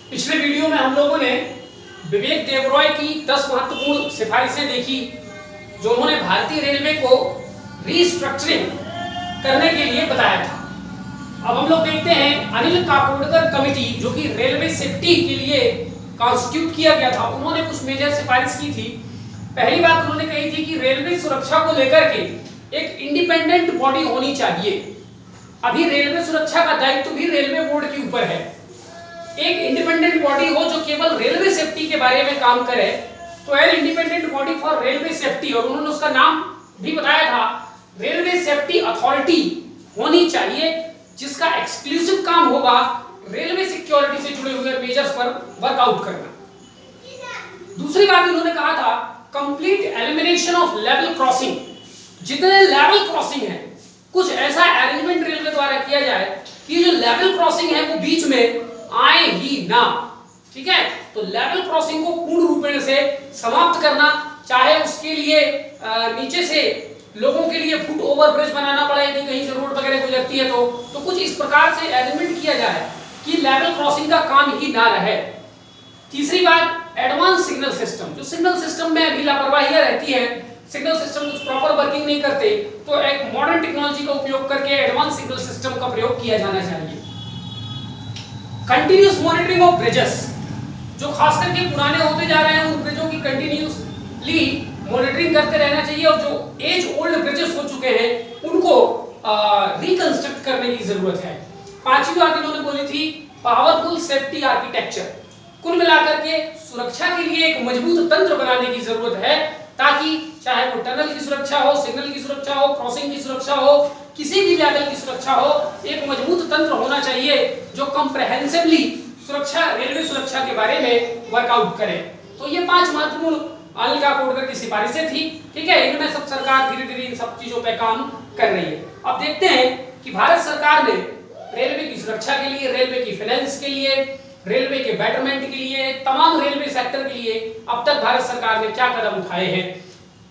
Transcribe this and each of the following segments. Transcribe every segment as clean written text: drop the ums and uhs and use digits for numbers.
पिछले वीडियो में हम लोगों ने विवेक देबरॉय की 10 महत्वपूर्ण सिफारिशें देखी जो उन्होंने भारतीय रेलवे को रीस्ट्रक्चरिंग करने के लिए बताया था। अब हम लोग देखते हैं अनिल काकोडकर कमेटी जो कि रेलवे सेफ्टी के लिए कॉन्स्टिट्यूट किया गया था, उन्होंने कुछ मेजर सिफारिश की थी। पहली बात उन्होंने कही थी कि रेलवे सुरक्षा को लेकर के एक इंडिपेंडेंट बॉडी होनी चाहिए। अभी रेलवे सुरक्षा का दायित्व भी रेलवे बोर्ड के ऊपर है। एक इंडिपेंडेंट बॉडी हो जो केवल रेलवे सेफ्टी के बारे में काम करे, तो an independent body for railway safety, और उन्होंने उसका नाम भी बताया था रेलवे सेफ्टी अथॉरिटी होनी चाहिए, जिसका एक्सक्लूसिव काम होगा रेलवे सिक्योरिटी से जुड़े हुए मेजर्स पर वर्कआउट करना। दूसरी बात उन्होंने कहा था complete elimination of level crossing. जितने लेवल क्रॉसिंग है कुछ ऐसा अरेंजमेंट रेलवे द्वारा किया जाए कि जो लेवल क्रॉसिंग है वो बीच में आए ही ना। ठीक है, तो लेवल क्रॉसिंग को पूर्ण रूप से समाप्त करना, चाहे उसके लिए नीचे से लोगों के लिए फुट ओवर ब्रिज बनाना पड़े यदि कहीं से रोड वगैरह गुजरती है तो कुछ इस प्रकार से अरेंजमेंट किया जाए कि लेवल क्रॉसिंग का काम ही ना रहे। तीसरी बात एडवांस सिग्नल सिस्टम, जो सिग्नल सिस्टम में अभी लापरवाही रहती है, सिग्नल सिस्टम कुछ प्रॉपर वर्किंग नहीं करते, तो एक मॉडर्न टेक्नोलॉजी का उपयोग करके एडवांस सिग्नल सिस्टम का प्रयोग किया जाना चाहिए। कंटिन्यूअस मॉनिटरिंग ऑफ ब्रिजेस, जो खास करके पुराने होते जा रहे हैं उन ब्रिजों की कंटिन्यूअसली मॉनिटरिंग करते रहना चाहिए, और जो एज ओल्ड ब्रिजेस हो चुके हैं उनको रिकंस्ट्रक्ट करने की जरूरत है। पांचवी बात इन्होंने बोली थी पावरफुल सेफ्टी आर्किटेक्चर। कुल मिलाकर के सुरक्षा के लिए एक मजबूत तंत्र बनाने की जरूरत है, ताकि चाहे वो टनल की सुरक्षा हो, सिग्नल की सुरक्षा हो, क्रॉसिंग की सुरक्षा हो, किसी भी लेवल की सुरक्षा हो, एक मजबूत तंत्र होना चाहिए जो कंप्रेहेंसिवली सुरक्षा, रेलवे सुरक्षा के बारे में वर्कआउट करे। तो ये 5 महत्वपूर्ण अनिल काकोडकर की सिफारिशें थी। ठीक है, इनमें सब सरकार धीरे धीरे इन सब चीजों पे काम कर रही है। अब देखते हैं कि भारत सरकार ने रेलवे की सुरक्षा के लिए, रेलवे की फाइनेंस के लिए, रेलवे के बेटरमेंट के लिए, तमाम रेलवे सेक्टर के लिए अब तक भारत सरकार ने क्या कदम उठाए हैं।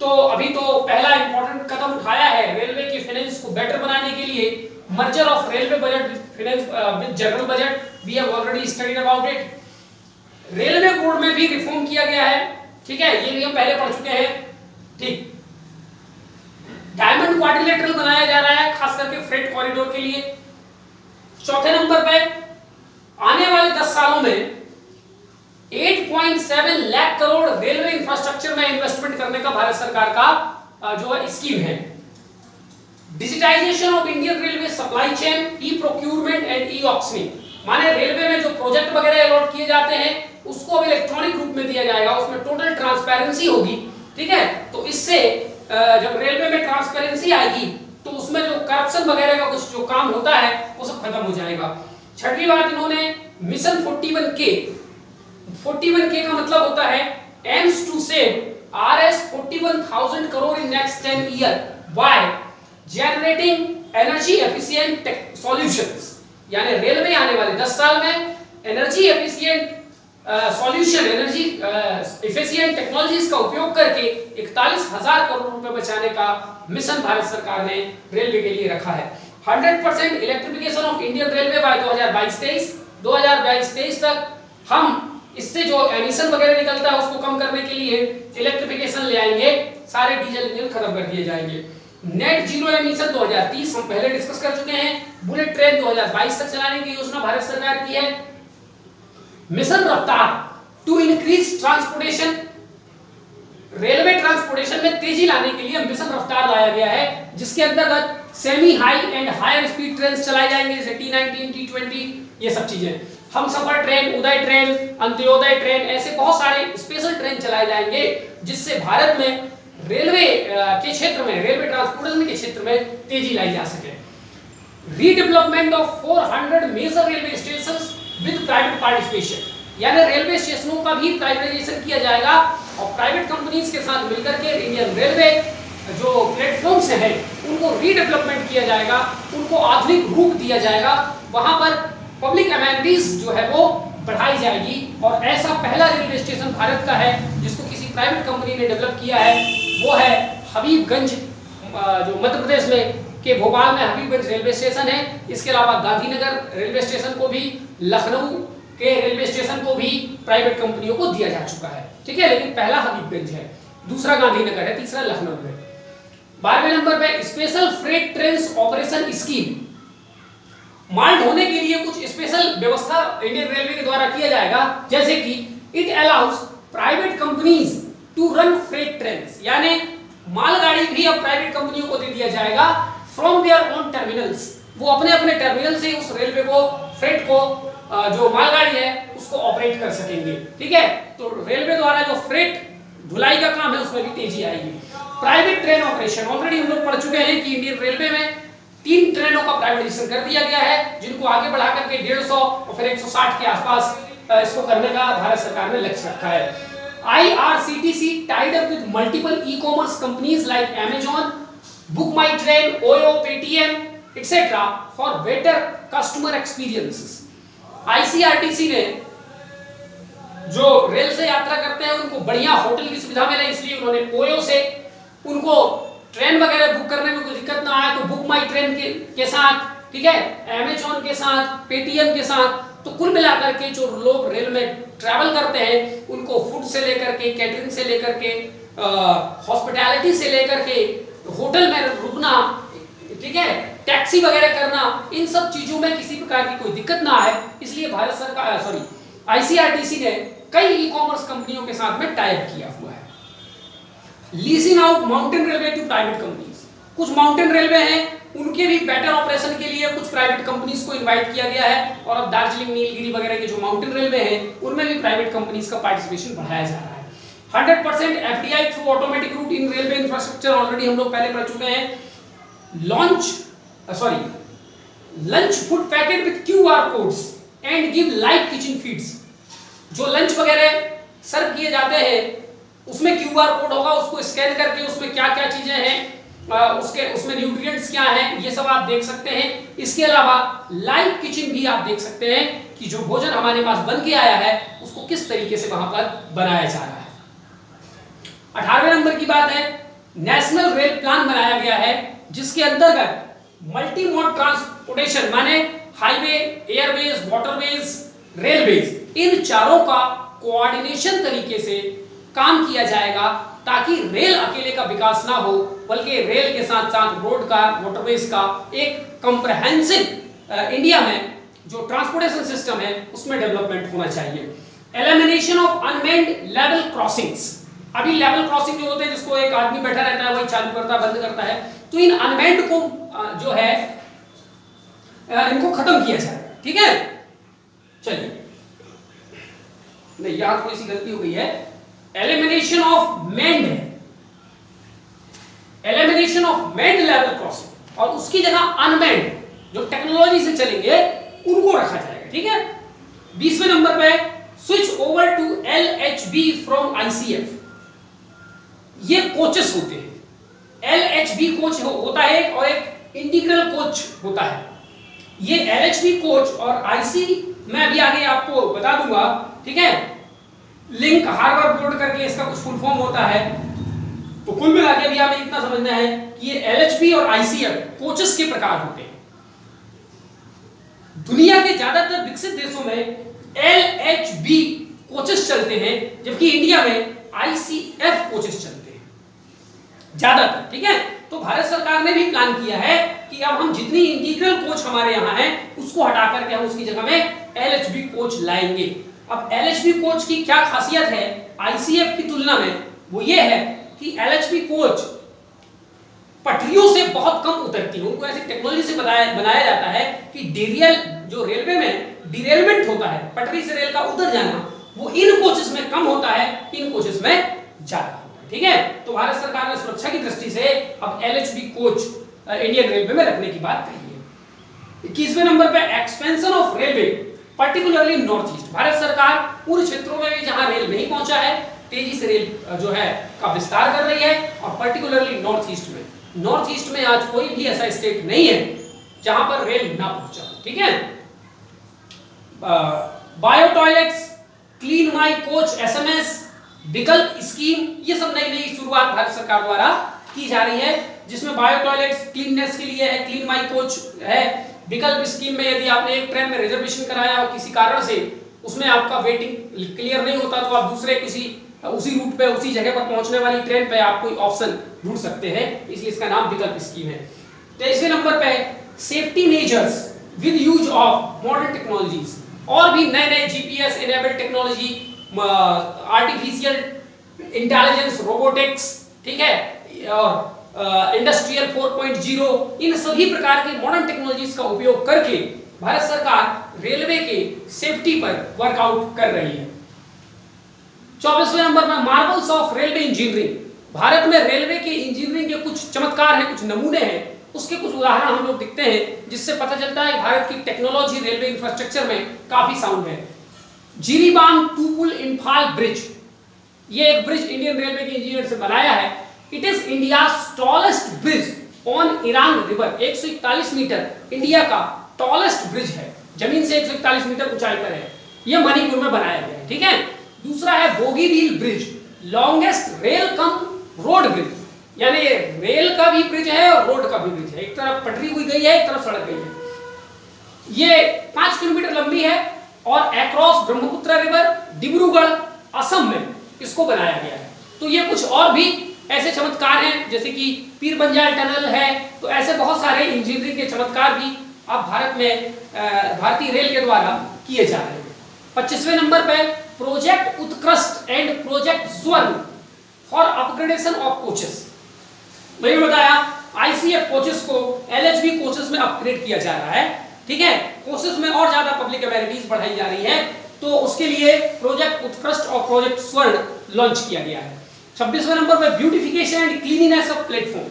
तो अभी तो पहला इंपॉर्टेंट कदम उठाया है रेलवे की फाइनेंस को बेटर बनाने के लिए, merger of railway budget with general budget. We have already studied about it. Railway board में भी रिफॉर्म किया गया है। ठीक है, ये भी हम पहले पढ़ चुके हैं। ठीक, डायमंड क्वाड्रिलेटरल बनाया जा रहा है खास करके फ्रेट कॉरिडोर के लिए। चौथे नंबर पे आने वाले 10 सालों में 8.7 लाख करोड़ रेलवे इंफ्रास्ट्रक्चर में इन्वेस्टमेंट करने का भारत सरकार का जो है स्कीम है। Digitisation of Indian railway supply chain, e procurement and e auctioning, माने रेलवे में जो प्रोजेक्ट वगैरह अलॉट किए जाते हैं उसको अब इलेक्ट्रॉनिक रूप में दिया जाएगा, उसमें टोटल ट्रांसपेरेंसी होगी। ठीक है, तो इससे जब रेलवे में ट्रांसपेरेंसी आएगी तो उसमें जो करप्शन वगैरह का कुछ जो काम होता है वो सब खत्म हो जाएगा। छठवीं बात इन्होंने मिशन 41K, 41K का मतलब होता है aims to save Rs 41,000 crore in next 10 year by generating energy efficient solutions। यानी रेलवे आने वाले 10 साल में energy efficient solution, energy efficient technologies का उपयोग करके 41,000 करोड़ रुपए बचाने का मिशन भारत सरकार ने रेलवे के लिए रखा है। 100% electrification of Indian railway by 2022-23 तक हम इससे जो एमिशन वगैरह निकलता है उसको कम करने के लिए इलेक्ट्रिफिकेशन ले आएंगे, सारे डीजल इंजन खत्म कर दिए जाएंगे। नेट जीरो एमिशन 2030 हम पहले डिस्कस कर चुके हैं। बुलेट ट्रेन 2022 तक चलाने की योजना भारत सरकार की है। Mission Raftaar to increase transportation, railway transportation में तेजी लाने के लिए मिशन रफ्तार लाया गया है, जिसके अंतर्गत semi high and higher speed train चलाई जाएंगे, जैसे T19, T20, ये सब चीजें। Humsafar train, Uday train, Antyodaya train, ऐसे बहुत सारे स्पेशल ट्रेन चलाए जाएंगे जिससे भारत में रेलवे के क्षेत्र में, रेलवे ट्रांसपोर्टेशन के क्षेत्र में तेजी लाई जा सके। Redevelopment of 400 major railway stations with private participation, यानी रेलवे स्टेशनों का भी प्राइवेटाइजेशन किया जाएगा और प्राइवेट कंपनीज के साथ मिलकर के इंडियन रेलवे जो प्लेटफॉर्म्स हैं उनको रीडेवलपमेंट किया जाएगा, उनको आधुनिक रूप दिया जाएगा, वहां पर पब्लिक अमेनिटीज जो है वो बढ़ाई जाएगी। और ऐसा पहला रेलवे स्टेशन भारत का है जिसको किसी प्राइवेट कंपनी ने डेवलप किया है, वो है हबीबगंज, जो मध्य प्रदेश में के भोपाल में हबीबगंज रेलवे स्टेशन है। इसके अलावा गांधीनगर रेलवे स्टेशन को भी लखनऊ के रेलवे स्टेशन को भी प्राइवेट कंपनियों को दिया जा चुका है, ठीक है। लेकिन पहला हबीबगंज है, दूसरा गांधीनगर है, तीसरा लखनऊ है। 12वें नंबर पे special freight train operation scheme, माल ढोने के लिए कुछ स्पेशल व्यवस्था इंडियन रेलवे के द्वारा किया जाएगा, जैसे कि it allows private companies to run freight trains, यानी मालगाड़ी भी अब प्राइवेट कंपनियों को दे दिया जाएगा फ्रॉम देयर ओन टर्मिनल्स, वो अपने अपने टर्मिनल से उस रेलवे को फ्रेट को जो मालगाड़ी है उसको ऑपरेट कर सकेंगे, ठीक है। तो रेलवे द्वारा जो फ्रेट ढुलाई का काम है उसमें भी तेजी आएगी। प्राइवेट ट्रेन ऑपरेशन, ऑलरेडी हम लोग पढ़ चुके हैं कि इंडियन रेलवे में 3 ट्रेनों का प्राइवेटाइजेशन कर दिया गया है, जिनको आगे बढ़ा करके 150 और फिर 160 के आसपास इसको करने का भारत सरकार ने लक्ष्य रखा है। IRCTC tied up with multiple e-commerce companies like Amazon, Book My Train, OYO, Paytm, etc. for better customer experiences. ICRTC ने जो रेल से यात्रा करते हैं उनको बढ़िया होटल की सुविधा मिले, इसलिए उन्होंने ओयो से उनको ट्रेन वगैरह बुक करने में कोई दिक्कत ना आए, तो बुक माई ट्रेन के साथ, ठीक है, अमेज़न के साथ, पेटीएम के साथ, तो कुल मिलाकर के जो लोग रेल में ट्रैवल करते हैं उनको फूड से लेकर के, कैटरिंग से लेकर के, हॉस्पिटैलिटी से लेकर के, होटल में रुकना, ठीक है, टैक्सी वगैरह करना, इन सब चीजों में किसी प्रकार की कोई दिक्कत ना आए, इसलिए भारत सरकार ICRTC ने कई ई कॉमर्स कंपनियों के साथ में टाई अप किया हुआ है। Leasing out mountain railway to private companies, कुछ माउंटेन रेलवे हैं उनके भी बेटर ऑपरेशन के लिए कुछ प्राइवेट कंपनीज को इनवाइट किया गया है, और अब दार्जिलिंग, नीलगिरी वगैरह के जो माउंटेन रेलवे हैं उनमें भी प्राइवेट कंपनीज का पार्टिसिपेशन बढ़ाया जा रहा है। 100% FDI थ्रू ऑटोमेटिक रूट इन रेलवे इंफ्रास्ट्रक्चर, ऑलरेडी हम लोग पहले पढ़ चुके हैं। Lunch food packet with QR codes and give live kitchen feeds, जो लंच वगैरह सर्व किए जाते हैं उसमें QR कोड होगा, उसको स्कैन करके उसमें क्या क्या चीजें हैं, उसमें न्यूट्रिएंट्स क्या हैं, ये सब आप देख सकते हैं। इसके अलावा लाइव किचन भी आप देख सकते हैं कि जो भोजन हमारे पास बन के आया है उसको किस तरीके से वहां पर बनाया जा रहा है। 18वें नंबर की बात है, नेशनल रेल प्लान बनाया गया है, जिसके अंतर्गत मल्टी मोड ट्रांसपोर्टेशन माने हाईवे, एयरवेज, वाटरवेज, रेलवेज, इन चारों का कोऑर्डिनेशन तरीके से काम किया जाएगा, ताकि रेल अकेले का विकास ना हो, बल्कि रेल के साथ साथ रोड का, वाटरवेज का एक कंप्रहेंसिव इंडिया में जो ट्रांसपोर्टेशन सिस्टम है उसमें डेवलपमेंट होना चाहिए। Elimination of unmanned level crossings, अभी लेवल क्रॉसिंग जो होते हैं जिसको एक आदमी बैठा रहता है वही चालू करता बंद करता है, तो इन अनमेन्ड को जो है इनको खत्म किया जाएगा, ठीक है। चलिए, नहीं यहां थोड़ी सी गलती हो गई है, एलिमिनेशन ऑफ मेन्ड है, एलिमिनेशन ऑफ मेन्ड लेवल क्रॉसिंग, और उसकी जगह अनमेन्ड जो टेक्नोलॉजी से चलेंगे उनको रखा जाएगा, ठीक है। 20वें नंबर पे switch over to LHB from ICF, ये कोचेस होते हैं, LHB कोच होता है और एक इंटीग्रल कोच होता है। ये LHB कोच और IC मैं अभी आगे आपको बता दूंगा, ठीक है। लिंक हार्बर बोर्ड करके इसका कुछ फुल फॉर्म होता है, तो कुल मिला के अभी हमें इतना समझना है कि ये LHB और ICF कोचेस के प्रकार होते हैं। दुनिया के ज्यादातर विकसित देशों में LHB कोचेस चलते हैं, जबकि इंडिया में ICF कोचेस चलते हैं ज्यादातर, ठीक है। तो भारत सरकार ने भी प्लान किया है कि अब हम जितनी इंटीग्रल कोच हमारे यहाँ है उसको हटा करके हम उसकी जगह में LHB कोच लाएंगे। अब LHB कोच की क्या खासियत है ICF की तुलना में, वो ये है कि LHB कोच पटरियों से बहुत कम उतरती है, उनको ऐसी टेक्नोलॉजी से बनाया जाता है कि डेरियल जो रेलवे में डिरेलमेंट होता है, पटरी से रेल का उतर जाना, वो इन कोचेस में कम होता है, इन कोचेस में ज्यादा होता है, ठीक है। तो भारत सरकार ने सुरक्षा की दृष्टि से अब LHB कोच इंडियन रेलवे में रखने की बात कही है। 21वें नंबर पे expansion of railway particularly north east, Bharat सरकार उन क्षेत्रों में भी जहां रेल नहीं पहुंचा है तेजी से रेल जो है का विस्तार कर रही है, और पर्टिकुलरली नॉर्थ ईस्ट में, नॉर्थ ईस्ट में आज कोई भी ऐसा स्टेट नहीं है जहां पर रेल ना पहुंचा, ठीक है। Bio toilets, clean my coach SMS, विकल्प स्कीम, ये सब नई नई शुरुआत भारत सरकार द्वारा की जा रही है, जिसमें बायो टॉयलेट्स क्लीननेस के लिए है, क्लीन माई कोच है, विकल्प स्कीम में यदि आपने एक ट्रेन में रिजर्वेशन कराया और किसी कारण से उसमें आपका वेटिंग क्लियर नहीं होता तो आप दूसरे किसी उसी रूट पे उसी जगह पर पहुंचने वाली ट्रेन पे आप कोई ऑप्शन ढूंढ सकते हैं, इसलिए इसका नाम विकल्प स्कीम है। 23वें नंबर पे safety measures with use of modern technologies, और भी नए नए GPS enabled technology, artificial intelligence, robotics, ठीक है, और इंडस्ट्रियल 4.0, इन सभी प्रकार के मॉडर्न टेक्नोलॉजीज का उपयोग करके भारत सरकार रेलवे के सेफ्टी पर वर्कआउट कर रही है। 24वें नंबर में Marvels of railway engineering, Bharat में रेलवे के इंजीनियरिंग के कुछ चमत्कार हैं, कुछ नमूने हैं, उसके कुछ उदाहरण हम लोग दिखते हैं जिससे पता चलता है भारत की टेक्नोलॉजी रेलवे इंफ्रास्ट्रक्चर में काफी साउंड है। जिरीबाम टूपुल इम्फाल ब्रिज, ये एक ब्रिज इंडियन रेलवे के इंजीनियर से बनाया है। It is India tallest bridge on Irang river, 141 meter India का टॉलेस्ट ब्रिज है, जमीन से 141 मीटर ऊंचाई पर है, यह मणिपुर में बनाया गया है, ठीक है। दूसरा है Bogibeel bridge, longest rail cum road bridge, यानी रेल का भी ब्रिज है और रोड का भी ब्रिज है, एक तरफ पटरी हुई गई है, एक तरफ सड़क गई है। ये 5 किलोमीटर लंबी है और अक्रॉस ब्रह्मपुत्र रिवर, डिब्रूगढ़, असम में इसको बनाया गया है। तो ये कुछ और भी ऐसे चमत्कार हैं, जैसे कि पीर पंजाल टनल है, तो ऐसे बहुत सारे इंजीनियरिंग के चमत्कार भी अब भारत में भारतीय रेल के द्वारा किए जा रहे हैं। 25वें नंबर पे प्रोजेक्ट उत्कृष्ट एंड प्रोजेक्ट स्वर्ण फॉर अपग्रेडेशन ऑफ कोचेस, मैंने बताया आईसीएफ कोचेस को एलएचबी कोचेस में अपग्रेड किया जा रहा है, ठीक है, कोचेस में और ज्यादा पब्लिक एमेनिटीज बढ़ाई जा रही है, तो उसके लिए प्रोजेक्ट उत्कृष्ट और प्रोजेक्ट स्वर्ण लॉन्च किया गया है। 26वें नंबर पर beautification and cleanliness of platform,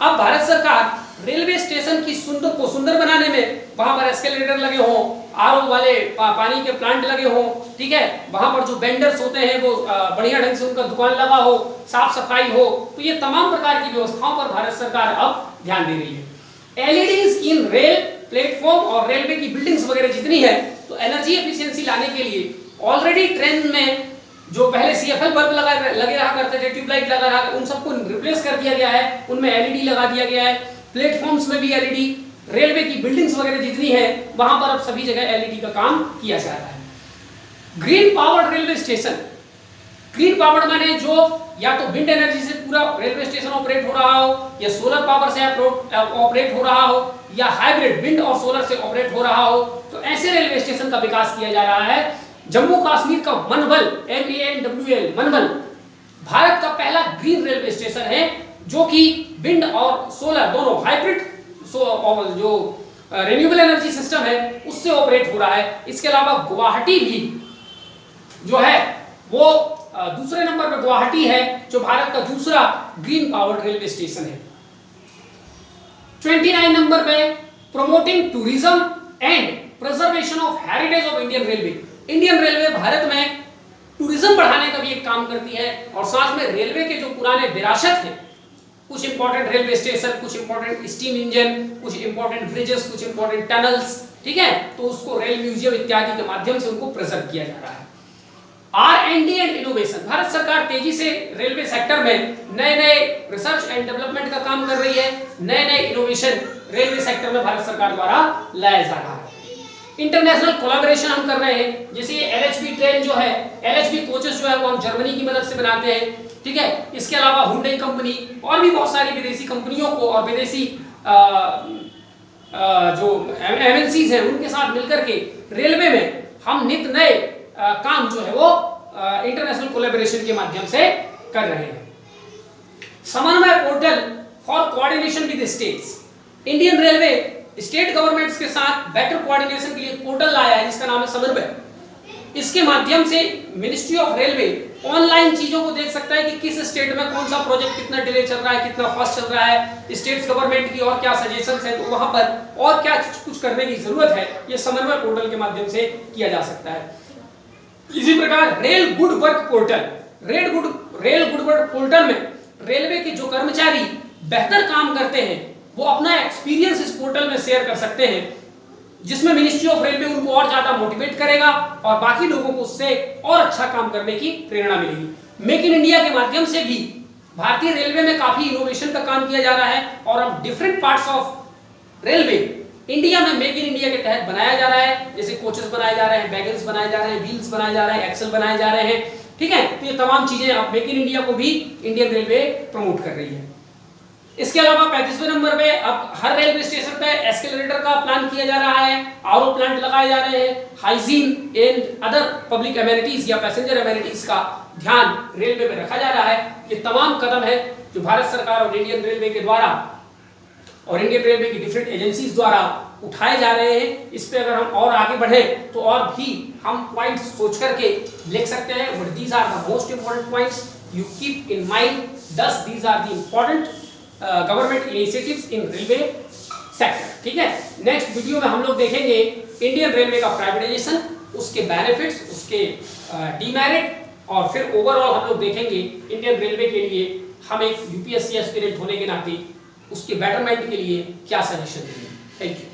अब भारत सरकार रेलवे स्टेशन की सुंदर बनाने में वहां पर एस्केलेटर लगे हों, आरओ वाले पानी के प्लांट लगे हों, ठीक है, वहां पर जो वेंडर्स होते हैं वो बढ़िया ढंग से उनका दुकान लगा हो, साफ सफाई हो, तो ये तमाम प्रकार की व्यवस्थाओं पर भारत सरकार अब ध्यान दे रही है। एलईडीज इन रेल प्लेटफॉर्म और रेलवे की बिल्डिंग्स वगैरह जितनी है, तो एनर्जी एफिशिएंसी लाने के लिए ऑलरेडी ट्रेन में जो पहले सीएफएल बल्ब लगे रहा करते थे, ट्यूबलाइट लगा रहा, उन सबको रिप्लेस कर दिया गया है, उनमें एलईडी लगा दिया गया है, प्लेटफॉर्म्स में भी एलईडी, रेलवे की बिल्डिंग्स वगैरह जितनी है वहां पर अब सभी जगह एलईडी का काम किया जा रहा है। Green powered railway station, green powered माने जो या तो विंड एनर्जी से पूरा रेलवे स्टेशन ऑपरेट हो रहा हो, या सोलर पावर से ऑपरेट हो रहा हो, या हाइब्रिड विंड और सोलर से ऑपरेट हो रहा हो, तो ऐसे रेलवे स्टेशन का विकास किया जा रहा है। जम्मू कश्मीर का मनवल, MANWL मनवल, भारत का पहला ग्रीन रेलवे स्टेशन है जो कि विंड और सोलर दोनों हाइब्रिड जो रिन्यूएबल एनर्जी सिस्टम है उससे ऑपरेट हो रहा है। इसके अलावा गुवाहाटी भी जो है वो दूसरे नंबर पर गुवाहाटी है जो भारत का दूसरा ग्रीन पावर्ड रेलवे स्टेशन है। 29 नंबर पे promoting tourism and preservation of heritage of Indian railway, Indian railway Bharat में टूरिज्म बढ़ाने का भी एक काम करती है और साथ में रेलवे के जो पुराने विरासत हैं, कुछ इंपॉर्टेंट रेलवे स्टेशन, कुछ इंपॉर्टेंट स्टीम इंजन, कुछ इंपॉर्टेंट ब्रिजेस, कुछ इंपॉर्टेंट टनल्स, ठीक है, तो उसको रेल म्यूजियम इत्यादि के माध्यम से उनको प्रिजर्व किया जा रहा है। R&D एंड इनोवेशन, भारत सरकार तेजी से रेलवे सेक्टर में नए नए रिसर्च एंड डेवलपमेंट का काम कर रही है, नए नए इनोवेशन रेलवे सेक्टर में भारत सरकार द्वारा लाया जा रहा है। इंटरनेशनल कोलैबोरेशन हम कर रहे हैं, जैसे ये LHB ट्रेन जो है, LHB कोचेस जो है वो हम जर्मनी की मदद से बनाते हैं, ठीक है। इसके अलावा हुंडई कंपनी और भी बहुत सारी विदेशी कंपनियों को और विदेशी जो MNCs हैं उनके साथ मिलकर के रेलवे में हम नित नए काम जो है वो इंटरनेशनल कोलैबोरेशन के माध्यम से कर रहे हैं। समन्वय portal for coordination with states, Indian railway state governments के साथ बेटर कोऑर्डिनेशन के लिए पोर्टल लाया है जिसका नाम है समन्वय। इसके माध्यम से मिनिस्ट्री ऑफ रेलवे ऑनलाइन चीजों को देख सकता है कि किस स्टेट में कौन सा प्रोजेक्ट कितना डिले चल रहा है, कितना फास्ट चल रहा है, स्टेट्स गवर्नमेंट की और क्या सजेशंस हैं, तो वहां पर और क्या कुछ करने की जरूरत है, ये समन्वय पोर्टल के माध्यम से किया जा सकता है। इसी प्रकार rail good work portal, rail good work portal में रेलवे के जो कर्मचारी बेहतर काम करते हैं वो अपना एक्सपीरियंस इस पोर्टल में शेयर कर सकते हैं, जिसमें मिनिस्ट्री ऑफ रेलवे उनको और ज्यादा मोटिवेट करेगा और बाकी लोगों को उससे और अच्छा काम करने की प्रेरणा मिलेगी। मेक इन इंडिया के माध्यम से भी भारतीय रेलवे में काफी इनोवेशन का काम किया जा रहा है और अब different parts of railway India में मेक इन इंडिया के तहत बनाया जा रहा है, जैसे कोचेस बनाए जा रहे हैं, वैगन्स बनाए जा रहे हैं, व्हील्स बनाए जा रहे हैं, एक्सल बनाए जा रहे हैं, ठीक है। तो ये तमाम चीजें अब मेक इन इंडिया को भी इंडियन रेलवे प्रमोट कर रही है। इसके अलावा 35वें नंबर पे अब हर रेलवे स्टेशन पे एस्केलेटर का प्लान किया जा रहा है, आरओ प्लांट लगाए जा रहे हैं, hygiene and other public amenities या पैसेंजर एमेनिटीज का ध्यान रेलवे में रखा जा रहा है। ये तमाम कदम है जो भारत सरकार और इंडियन रेलवे के द्वारा और इंडियन रेलवे की डिफरेंट एजेंसीज द्वारा उठाए जा रहे हैं। इस पे अगर हम और आगे बढ़े तो और भी हम पॉइंट्स सोच करके लिख सकते हैं, but these are the most important points you keep in mind. Thus these are the important government initiatives in railway sector, ठीक है। नेक्स्ट वीडियो में हम लोग देखेंगे इंडियन रेलवे का प्राइवेटाइजेशन, उसके बेनिफिट्स, उसके डीमेरिट, और फिर ओवरऑल हम लोग देखेंगे इंडियन रेलवे के लिए हम एक यूपीएससी एस्पिरेंट होने के नाते उसके बेटरमेंट के लिए क्या सजेशन देंगे। Thank you.